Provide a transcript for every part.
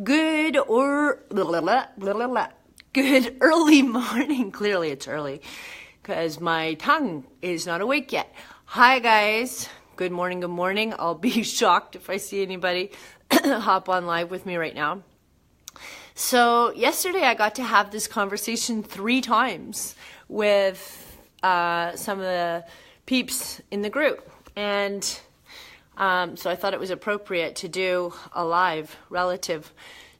Good good early morning. Clearly it's early because my tongue is not awake yet. Hi guys. Good morning, good morning. I'll be shocked if I see anybody hop on live with me right now. So yesterday I got to have this conversation 3 times with some of the peeps in the group. And so I thought it was appropriate to do a live relative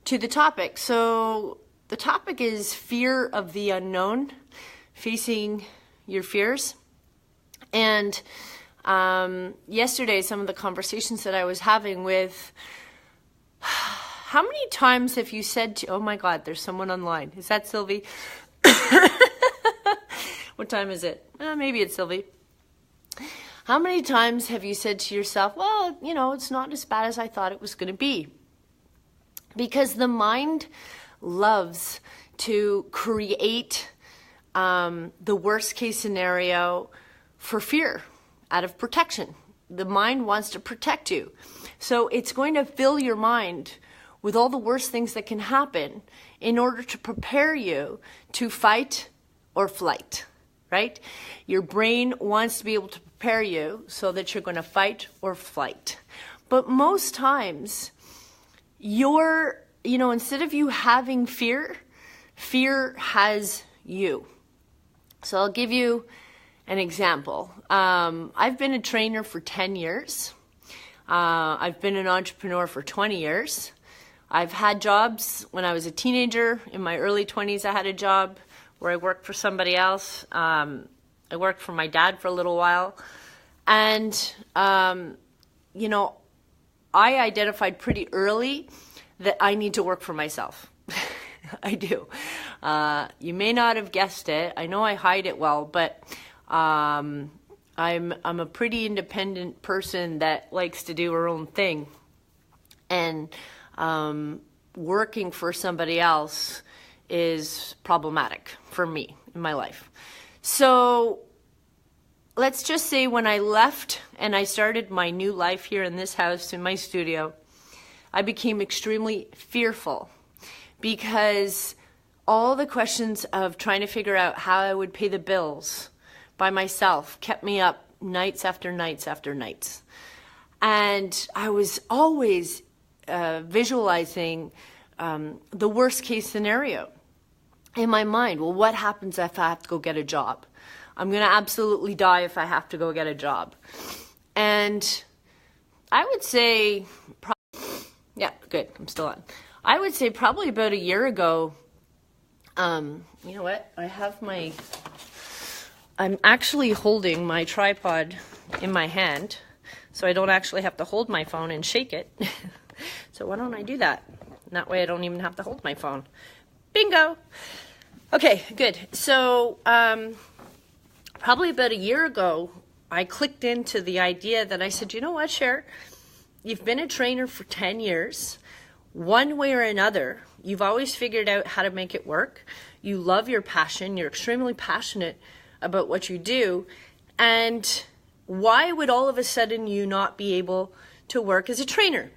to the topic. So the topic is fear of the unknown, facing your fears. And yesterday, some of the conversations that I was having with, how many times have you said to, oh my God, there's someone online. Is that Sylvie? What time is it? Maybe it's Sylvie. How many times have you said to yourself, well, you know, it's not as bad as I thought it was going to be? Because the mind loves to create the worst case scenario for fear, out of protection. The mind wants to protect you. So it's going to fill your mind with all the worst things that can happen in order to prepare you to fight or flight, right? Your brain wants to be able to prepare you so that you're going to fight or flight. But most times, instead of you having fear, fear has you. So I'll give you an example. I've been a trainer for 10 years. I've been an entrepreneur for 20 years. I've had jobs when I was a teenager. In my early 20s, I had a job where I worked for somebody else. I worked for my dad for a little while. And, I identified pretty early that I need to work for myself. I do. You may not have guessed it. I know I hide it well, but I'm a pretty independent person that likes to do her own thing. And working for somebody else is problematic for me in my life. So let's just say when I left and I started my new life here in this house, in my studio, I became extremely fearful because all the questions of trying to figure out how I would pay the bills by myself kept me up nights after nights after nights. And I was always visualizing the worst case scenario in my mind. Well, what happens if I have to go get a job? I'm going to absolutely die if I have to go get a job. And I would say, yeah, good, I'm still on. I would say probably about a year ago, you know what? I'm actually holding my tripod in my hand, so I don't actually have to hold my phone and shake it. So why don't I do that? And that way I don't even have to hold my phone. Bingo! Okay, good. So probably about a year ago, I clicked into the idea that I said, you know what, Cher? You've been a trainer for 10 years. One way or another, you've always figured out how to make it work. You love your passion. You're extremely passionate about what you do. And why would all of a sudden you not be able to work as a trainer?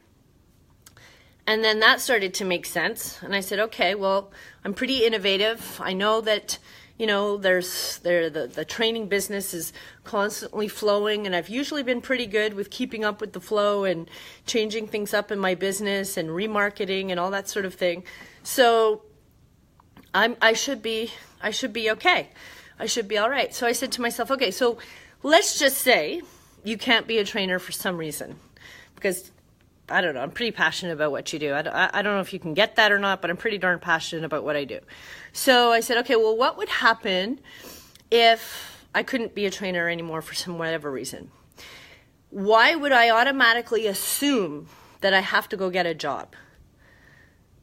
And then that started to make sense. And I said, okay, well, I'm pretty innovative. I know that, the training business is constantly flowing, and I've usually been pretty good with keeping up with the flow and changing things up in my business and remarketing and all that sort of thing. So I should be okay. I should be all right. So I said to myself, okay, so let's just say you can't be a trainer for some reason, because I don't know, I'm pretty passionate about what you do. I don't know if you can get that or not, but I'm pretty darn passionate about what I do. So I said, okay, well, what would happen if I couldn't be a trainer anymore for some whatever reason? Why would I automatically assume that I have to go get a job?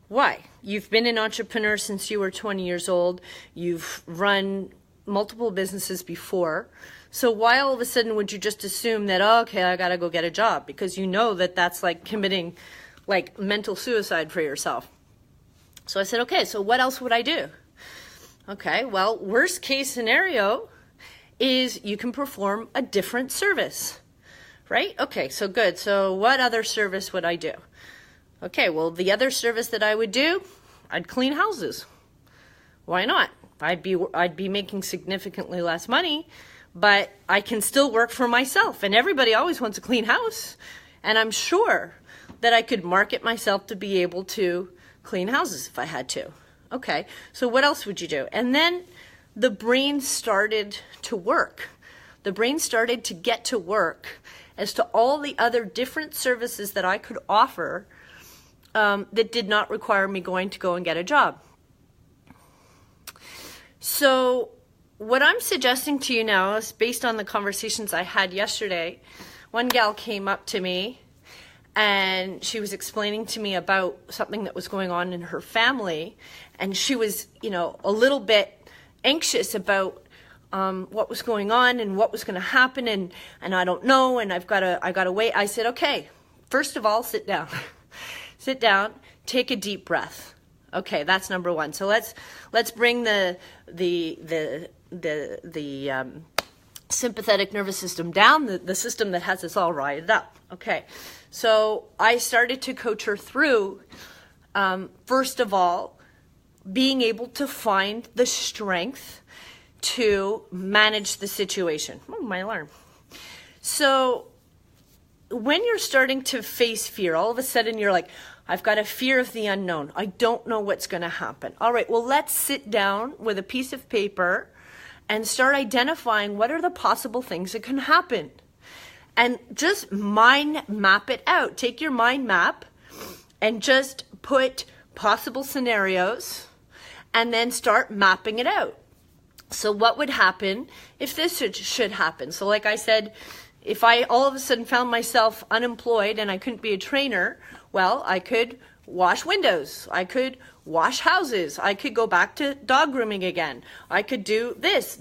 Why? You've been an entrepreneur since you were 20 years old. You've run multiple businesses before. So why all of a sudden would you just assume that, oh, okay, I got to go get a job? Because you know that that's like committing like mental suicide for yourself. So I said, okay, so what else would I do? Okay, well, worst case scenario is you can perform a different service, right? Okay, so good. So what other service would I do? Okay, well, the other service that I would do, I'd clean houses. Why not? I'd be making significantly less money, but I can still work for myself. And everybody always wants a clean house. And I'm sure that I could market myself to be able to clean houses if I had to. Okay, so what else would you do? And then the brain started to work. The brain started to get to work as to all the other different services that I could offer that did not require me going to go and get a job. So what I'm suggesting to you now is based on the conversations I had yesterday. One gal came up to me and she was explaining to me about something that was going on in her family, and she was, a little bit anxious about what was going on and what was going to happen, and I don't know, and I gotta wait. I said, okay, first of all, sit down. Sit down, take a deep breath. Okay, that's number one. So let's bring the sympathetic nervous system down, the system that has us all riled up. Okay, so I started to coach her through, first of all, being able to find the strength to manage the situation. Oh, my alarm. So when you're starting to face fear, all of a sudden you're like, I've got a fear of the unknown. I don't know what's going to happen. All right, well, let's sit down with a piece of paper and start identifying what are the possible things that can happen. And just mind map it out. Take your mind map and just put possible scenarios and then start mapping it out. So what would happen if this should happen? So like I said, if I all of a sudden found myself unemployed and I couldn't be a trainer, well, I could wash windows. I could wash houses. I could go back to dog grooming again. I could do this.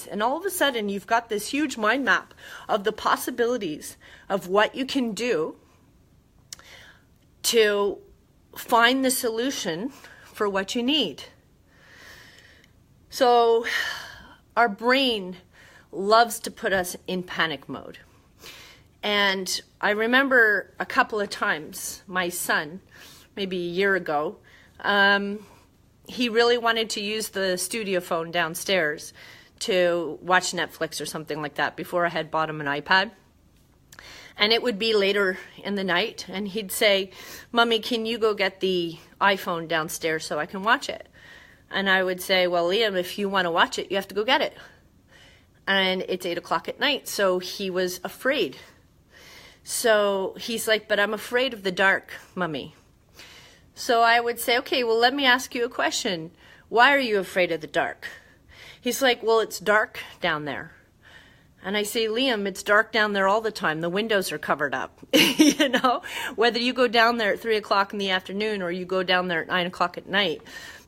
And all of a sudden, you've got this huge mind map of the possibilities of what you can do to find the solution for what you need. So our brain loves to put us in panic mode. And I remember a couple of times, my son, maybe a year ago, he really wanted to use the studio phone downstairs to watch Netflix or something like that before I had bought him an iPad. And it would be later in the night, and he'd say, Mommy, can you go get the iPhone downstairs so I can watch it? And I would say, well, Liam, if you want to watch it, you have to go get it. And it's 8 o'clock at night, so he was afraid. So he's like, but I'm afraid of the dark, Mommy. So I would say, okay, well, let me ask you a question. Why are you afraid of the dark? He's like, well, it's dark down there. And I say, Liam, it's dark down there all the time. The windows are covered up. Whether you go down there at 3 o'clock in the afternoon or you go down there at 9 o'clock at night,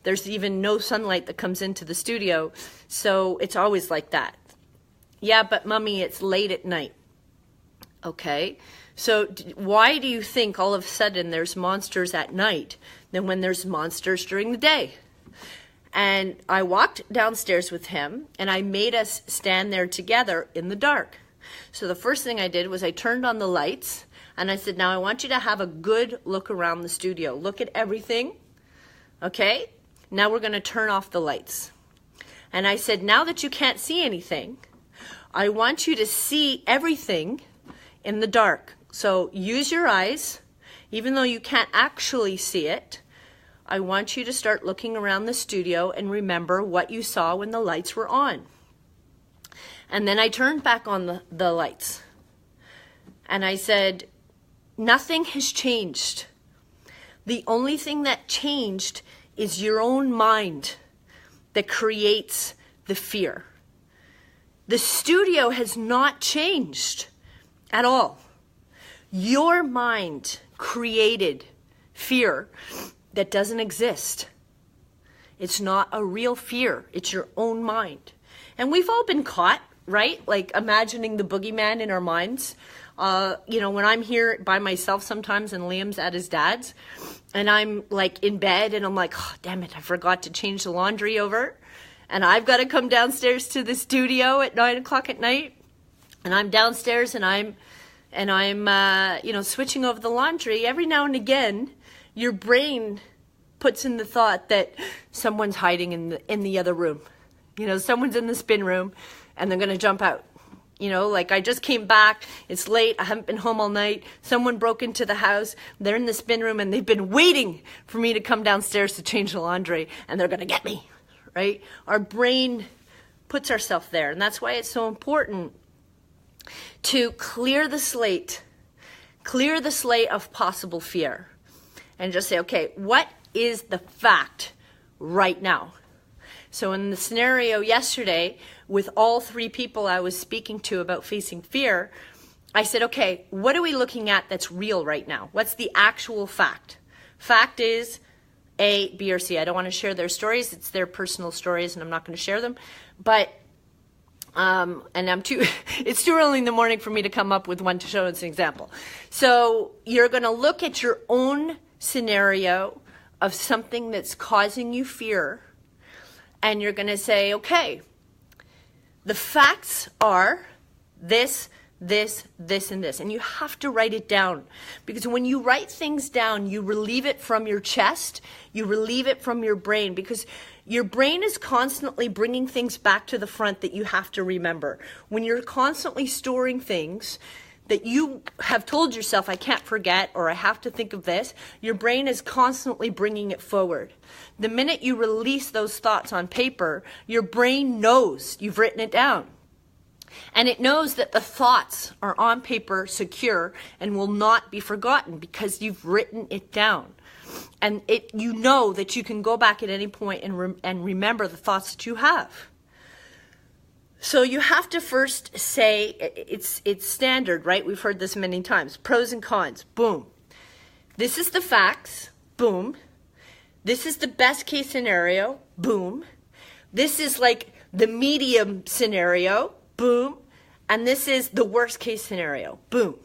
there's even no sunlight that comes into the studio. So it's always like that. Yeah, but Mommy, it's late at night. Okay, so why do you think all of a sudden there's monsters at night than when there's monsters during the day? And I walked downstairs with him and I made us stand there together in the dark. So the first thing I did was I turned on the lights and I said, now I want you to have a good look around the studio. Look at everything. Okay, now we're going to turn off the lights. And I said, now that you can't see anything, I want you to see everything in the dark. So use your eyes, even though you can't actually see it. I want you to start looking around the studio and remember what you saw when the lights were on. And then I turned back on the lights. And I said, nothing has changed. The only thing that changed is your own mind that creates the fear. The studio has not changed at all. Your mind created fear that doesn't exist. It's not a real fear. It's your own mind. And we've all been caught, right? Like imagining the boogeyman in our minds. When I'm here by myself sometimes and Liam's at his dad's and I'm like in bed and I'm like, oh, damn it, I forgot to change the laundry over. And I've got to come downstairs to the studio at 9 o'clock at night. And I'm downstairs and I'm and I'm, switching over the laundry, every now and again, your brain puts in the thought that someone's hiding in the other room. Someone's in the spin room and they're going to jump out. Like I just came back, it's late, I haven't been home all night, someone broke into the house, they're in the spin room and they've been waiting for me to come downstairs to change the laundry and they're going to get me, right? Our brain puts ourselves there, and that's why it's so important to clear the slate of possible fear and just say, okay, what is the fact right now? So in the scenario yesterday, with all 3 people I was speaking to about facing fear, I said, okay, what are we looking at that's real right now? What's the actual fact? Fact is A, B, or C. I don't want to share their stories. It's their personal stories, and I'm not going to share them. But, and it's too early in the morning for me to come up with one to show as an example. So you're going to look at your own scenario of something that's causing you fear, and you're going to say, okay, the facts are this, this, this, and this. And you have to write it down. Because when you write things down, you relieve it from your chest, you relieve it from your brain, because your brain is constantly bringing things back to the front that you have to remember. When you're constantly storing things that you have told yourself, I can't forget, or I have to think of this, your brain is constantly bringing it forward. The minute you release those thoughts on paper, your brain knows you've written it down. And it knows that the thoughts are on paper, secure, and will not be forgotten because you've written it down. And you know that you can go back at any point and remember the thoughts that you have. So you have to first say, it's standard, right? We've heard this many times. Pros and cons, boom. This is the facts, boom. This is the best case scenario, boom. This is like the medium scenario, boom. And this is the worst case scenario, boom.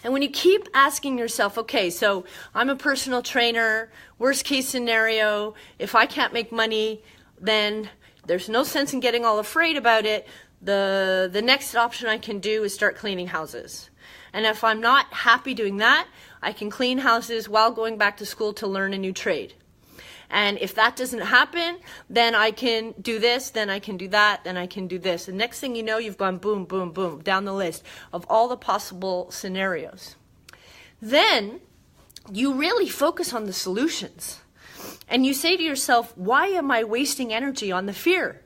And when you keep asking yourself, okay, so I'm a personal trainer, worst case scenario, if I can't make money, then there's no sense in getting all afraid about it. The next option I can do is start cleaning houses. And if I'm not happy doing that, I can clean houses while going back to school to learn a new trade. And if that doesn't happen, then I can do this, then I can do that, then I can do this. And next thing you know, you've gone boom, boom, boom, down the list of all the possible scenarios. Then you really focus on the solutions. And you say to yourself, why am I wasting energy on the fear?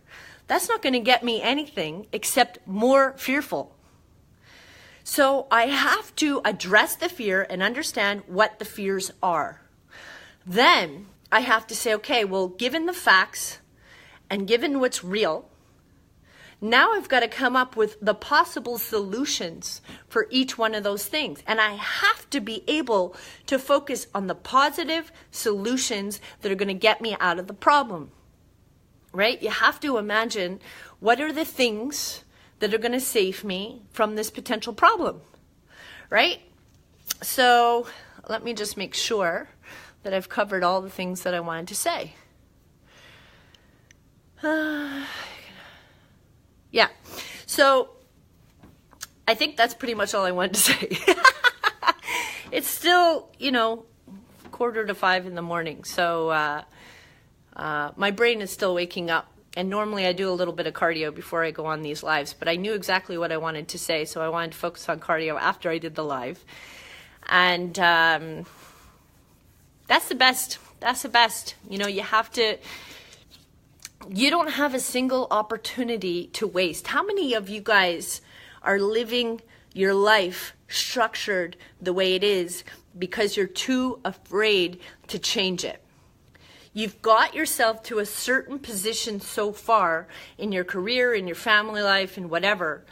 That's not going to get me anything except more fearful. So I have to address the fear and understand what the fears are. Then I have to say, okay, well, given the facts and given what's real, now I've got to come up with the possible solutions for each one of those things. And I have to be able to focus on the positive solutions that are going to get me out of the problem, right? You have to imagine, what are the things that are going to save me from this potential problem, right? So let me just make sure that I've covered all the things that I wanted to say. Yeah, so I think that's pretty much all I wanted to say. It's still, 4:45 in the morning, so my brain is still waking up. And normally I do a little bit of cardio before I go on these lives, but I knew exactly what I wanted to say, so I wanted to focus on cardio after I did the live. And that's the best. That's the best. You don't have a single opportunity to waste. How many of you guys are living your life structured the way it is because you're too afraid to change it? You've got yourself to a certain position so far in your career, in your family life, and whatever,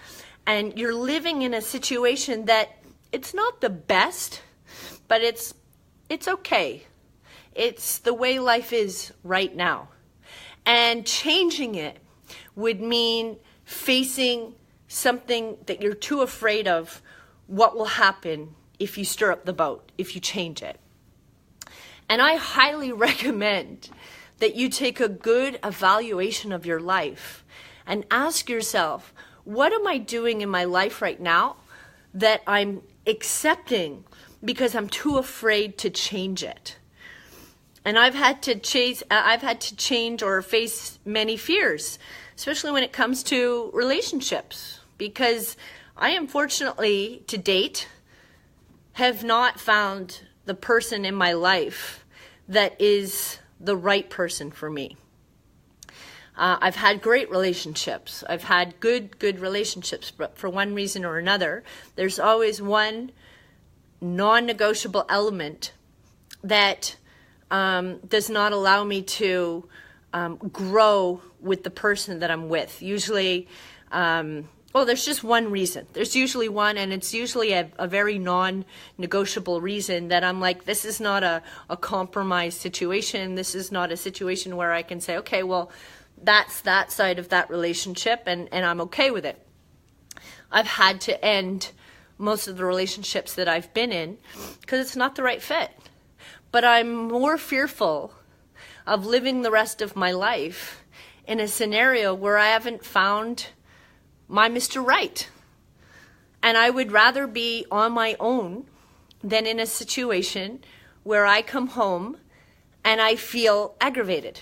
and you're living in a situation that it's not the best, but it's okay. It's the way life is right now. And changing it would mean facing something that you're too afraid of. What will happen if you stir up the boat, if you change it? And I highly recommend that you take a good evaluation of your life and ask yourself, what am I doing in my life right now that I'm accepting because I'm too afraid to change it. And I've had to change or face many fears, especially when it comes to relationships, because I unfortunately to date have not found the person in my life that is the right person for me. I've had great relationships. I've had good relationships, but for one reason or another, there's always one non-negotiable element that does not allow me to grow with the person that I'm with. Usually, there's just one reason. There's usually one, and it's usually a very non-negotiable reason that I'm like, this is not a compromise situation. This is not a situation where I can say, okay, well, that's that side of that relationship, and I'm okay with it. I've had to end most of the relationships that I've been in because it's not the right fit. But I'm more fearful of living the rest of my life in a scenario where I haven't found my Mr. Right. And I would rather be on my own than in a situation where I come home and I feel aggravated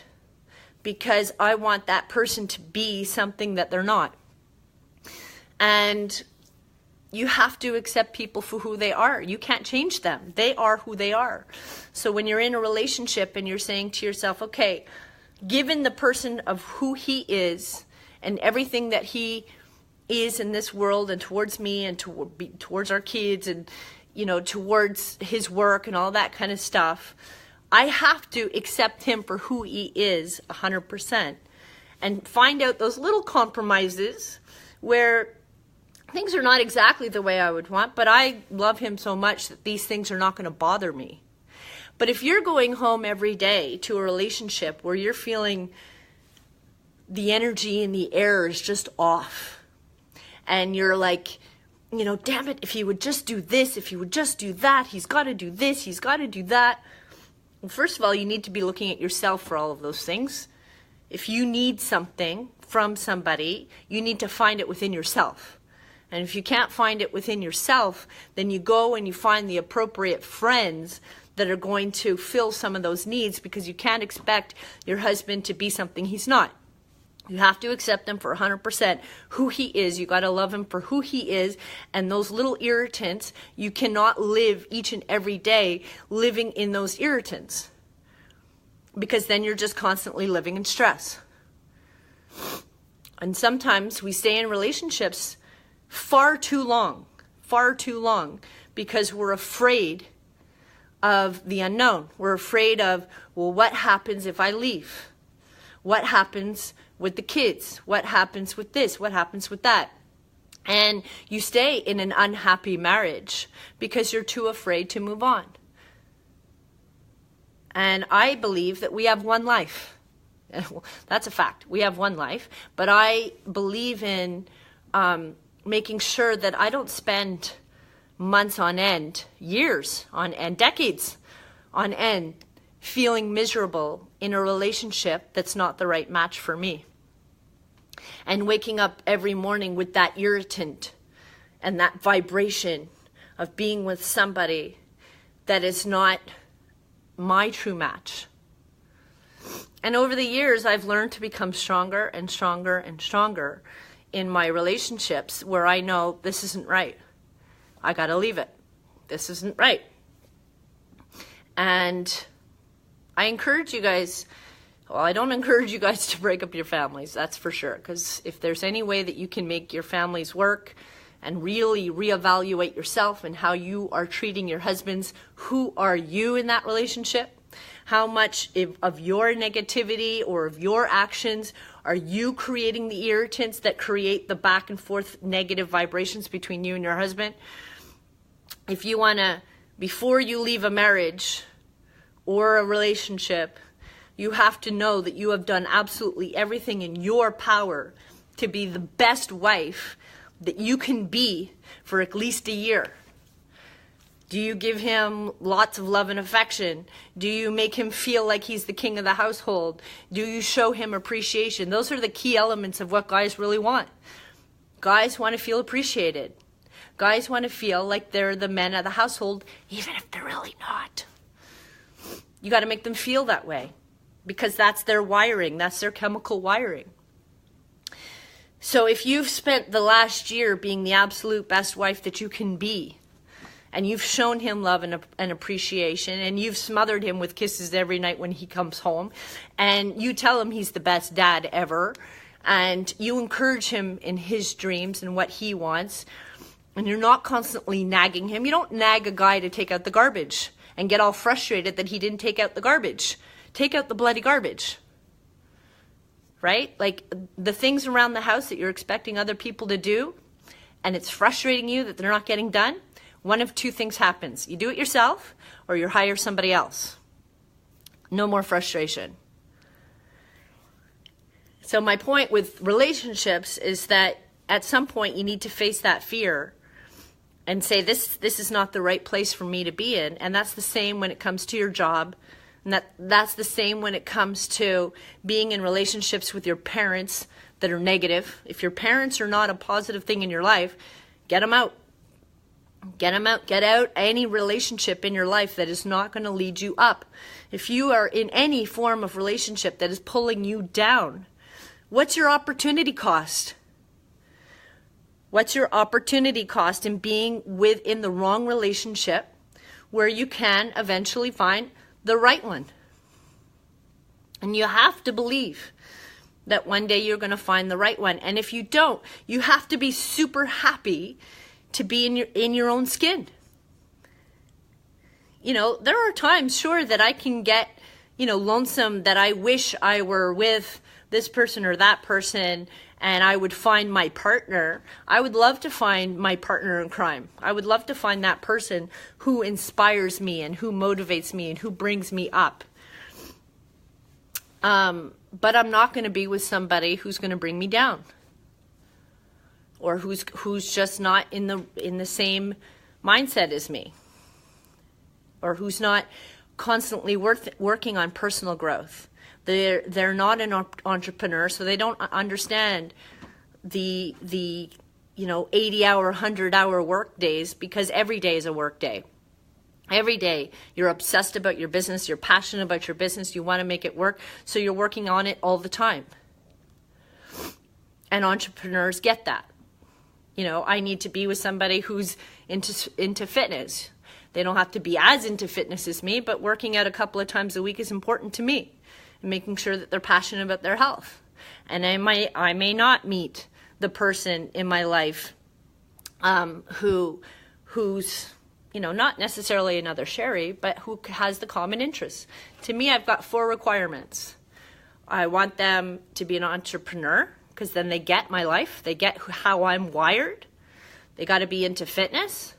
because I want that person to be something that they're not. And you have to accept people for who they are. You can't change them. They are who they are. So when you're in a relationship and you're saying to yourself, okay, given the person of who he is and everything that he is in this world and towards me and towards our kids and, towards his work and all that kind of stuff, I have to accept him for who he is 100% and find out those little compromises where things are not exactly the way I would want, but I love him so much that these things are not going to bother me. But if you're going home every day to a relationship where you're feeling the energy in the air is just off, and you're like, damn it, if he would just do this, if he would just do that, he's got to do this, he's got to do that. Well, first of all, you need to be looking at yourself for all of those things. If you need something from somebody, you need to find it within yourself. And if you can't find it within yourself, then you go and you find the appropriate friends that are going to fill some of those needs, because you can't expect your husband to be something he's not. You have to accept him for 100% who he is. You got to love him for who he is. And those little irritants, you cannot live each and every day living in those irritants, because then you're just constantly living in stress. And sometimes we stay in relationships far too long, because we're afraid of the unknown. We're afraid of, well, what happens if I leave? What happens with the kids? What happens with this? What happens with that? And you stay in an unhappy marriage because you're too afraid to move on. And I believe that we have one life. That's a fact. We have one life. But I believe in making sure that I don't spend months on end, years on end, decades on end, feeling miserable in a relationship that's not the right match for me. And waking up every morning with that irritant and that vibration of being with somebody that is not my true match. And over the years, I've learned to become stronger and stronger and stronger in my relationships where I know this isn't right. I got to leave it. This isn't right. And I encourage you guys, well, I don't encourage you guys to break up your families, that's for sure. Because if there's any way that you can make your families work and really reevaluate yourself and how you are treating your husbands, who are you in that relationship? How much of your negativity or of your actions are you creating the irritants that create the back and forth negative vibrations between you and your husband? If you want to, before you leave a marriage or a relationship, you have to know that you have done absolutely everything in your power to be the best wife that you can be for at least a year. Do you give him lots of love and affection? Do you make him feel like he's the king of the household? Do you show him appreciation? Those are the key elements of what guys really want. Guys want to feel appreciated. Guys want to feel like they're the men of the household, even if they're really not. You got to make them feel that way because that's their wiring. That's their chemical wiring. So if you've spent the last year being the absolute best wife that you can be, and you've shown him love and appreciation, and you've smothered him with kisses every night when he comes home, and you tell him he's the best dad ever, and you encourage him in his dreams and what he wants, and you're not constantly nagging him. You don't nag a guy to take out the garbage and get all frustrated that he didn't take out the garbage. Take out the bloody garbage. Right? Like the things around the house that you're expecting other people to do, and it's frustrating you that they're not getting done, one of two things happens. You do it yourself or you hire somebody else. No more frustration. So my point with relationships is that at some point you need to face that fear and say, this is not the right place for me to be in. And that's the same when it comes to your job. And that's the same when it comes to being in relationships with your parents that are negative. If your parents are not a positive thing in your life, get them out. Get them out. Get out any relationship in your life that is not going to lead you up. If you are in any form of relationship that is pulling you down, what's your opportunity cost? What's your opportunity cost in being within the wrong relationship where you can eventually find the right one? And you have to believe that one day you're going to find the right one. And if you don't, you have to be super happy to be in your own skin. You know, there are times, sure, that I can get, lonesome, that I wish I were with this person or that person, and I would find my partner. I would love to find my partner in crime. I would love to find that person who inspires me and who motivates me and who brings me up. But I'm not going to be with somebody who's going to bring me down, or who's just not in the same mindset as me, or who's not constantly working on personal growth. They're not an entrepreneur, so they don't understand the 80-hour, 100-hour work days, because every day is a work day. Every day you're obsessed about your business, you're passionate about your business, you want to make it work, so you're working on it all the time. And entrepreneurs get that. I need to be with somebody who's into fitness. They don't have to be as into fitness as me, but working out a couple of times a week is important to me. And making sure that they're passionate about their health. And I may not meet the person in my life who's not necessarily another Sherry, but who has the common interests. To me, I've got 4 requirements. I want them to be an entrepreneur, because then they get my life. They get how I'm wired. They got to be into fitness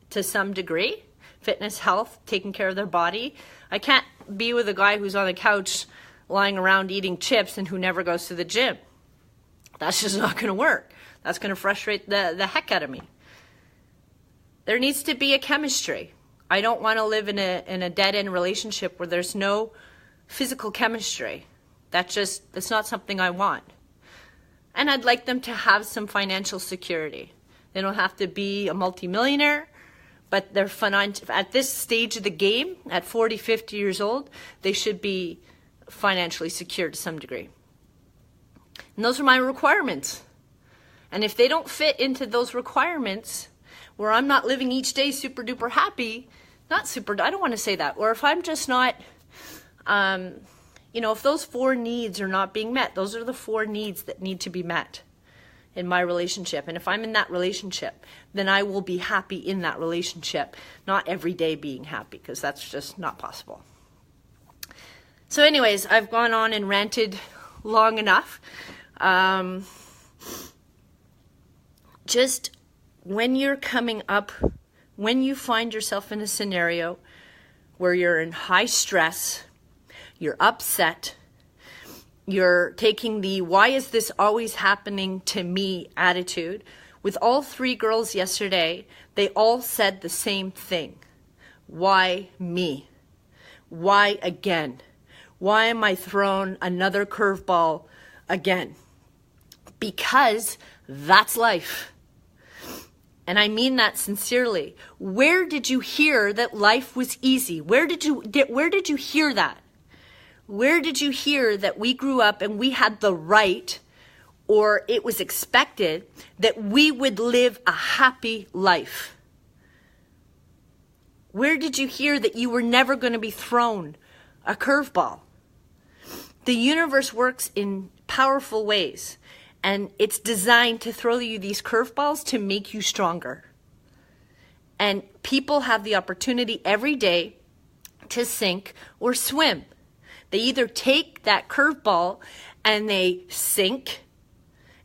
to some degree. Fitness, health, taking care of their body. I can't be with a guy who's on the couch lying around eating chips and who never goes to the gym. That's just not going to work. That's going to frustrate the heck out of me. There needs to be a chemistry. I don't want to live in a dead-end relationship where there's no physical chemistry. That's not something I want. And I'd like them to have some financial security. They don't have to be a multimillionaire, but they're at this stage of the game, at 40, 50 years old, they should be financially secure to some degree. And those are my requirements. And if they don't fit into those requirements, where I'm not living each day super duper happy, I don't want to say that, or if I'm just not, if those 4 needs are not being met, those are the 4 needs that need to be met in my relationship. And if I'm in that relationship, then I will be happy in that relationship, not every day being happy, because that's just not possible. So anyways, I've gone on and ranted long enough. Just when you're coming up, when you find yourself in a scenario where you're in high stress, you're upset, you're taking the why is this always happening to me attitude. With all 3 girls yesterday, they all said the same thing. Why me? Why again? Why am I thrown another curveball again? Because that's life. And I mean that sincerely. Where did you hear that life was easy? Where did you hear that? Where did you hear that we grew up and we had the right, or it was expected, that we would live a happy life? Where did you hear that you were never going to be thrown a curveball? The universe works in powerful ways, and it's designed to throw you these curveballs to make you stronger. And people have the opportunity every day to sink or swim. They either take that curveball and they sink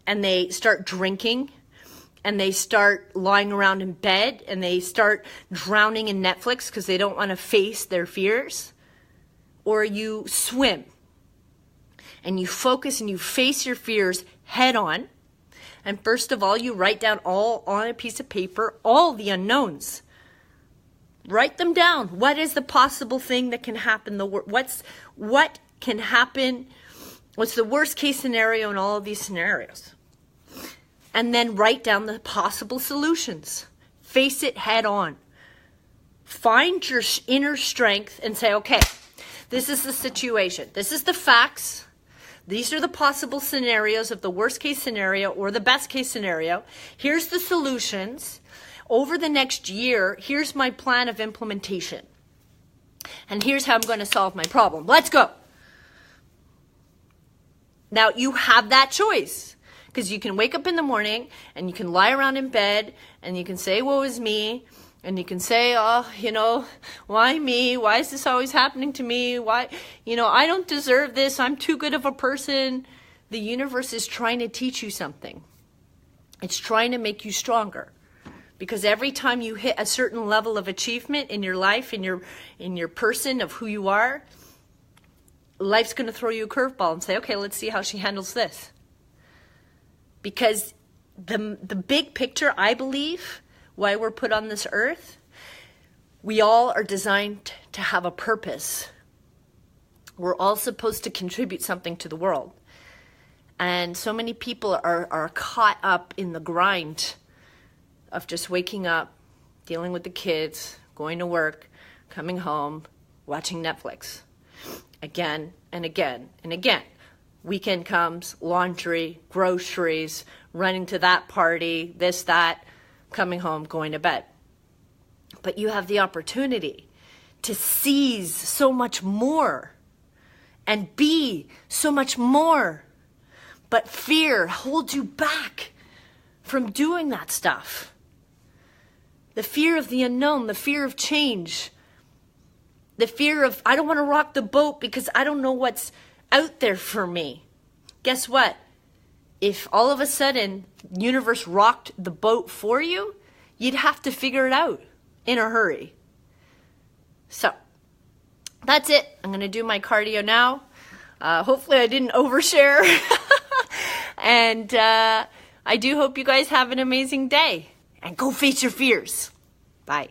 and they start drinking and they start lying around in bed and they start drowning in Netflix because they don't want to face their fears. Or you swim and you focus and you face your fears head on. And first of all, you write down all on a piece of paper, all the unknowns. Write them down. What is the possible thing that can happen? What can happen? What's the worst case scenario in all of these scenarios? And then write down the possible solutions. Face it head on. Find your inner strength and say, okay, this is the situation. This is the facts. These are the possible scenarios of the worst case scenario or the best case scenario. Here's the solutions. Over the next year, here's my plan of implementation. And here's how I'm going to solve my problem. Let's go. Now, you have that choice. Because you can wake up in the morning and you can lie around in bed and you can say, woe is me. And you can say, oh, why me? Why is this always happening to me? Why, I don't deserve this. I'm too good of a person. The universe is trying to teach you something. It's trying to make you stronger. Because every time you hit a certain level of achievement in your life, in your person of who you are, life's going to throw you a curveball and say, okay, let's see how she handles this. Because the big picture, I believe, why we're put on this earth, we all are designed to have a purpose. We're all supposed to contribute something to the world. And so many people are caught up in the grind of just waking up, dealing with the kids, going to work, coming home, watching Netflix again and again and again. Weekend comes, laundry, groceries, running to that party, this, that, coming home, going to bed. But you have the opportunity to seize so much more and be so much more. But fear holds you back from doing that stuff. The fear of the unknown, the fear of change, the fear of, I don't want to rock the boat because I don't know what's out there for me. Guess what? If all of a sudden universe rocked the boat for you, you'd have to figure it out in a hurry. So that's it. I'm going to do my cardio now. Hopefully I didn't overshare. And I do hope you guys have an amazing day. And go face your fears. Bye.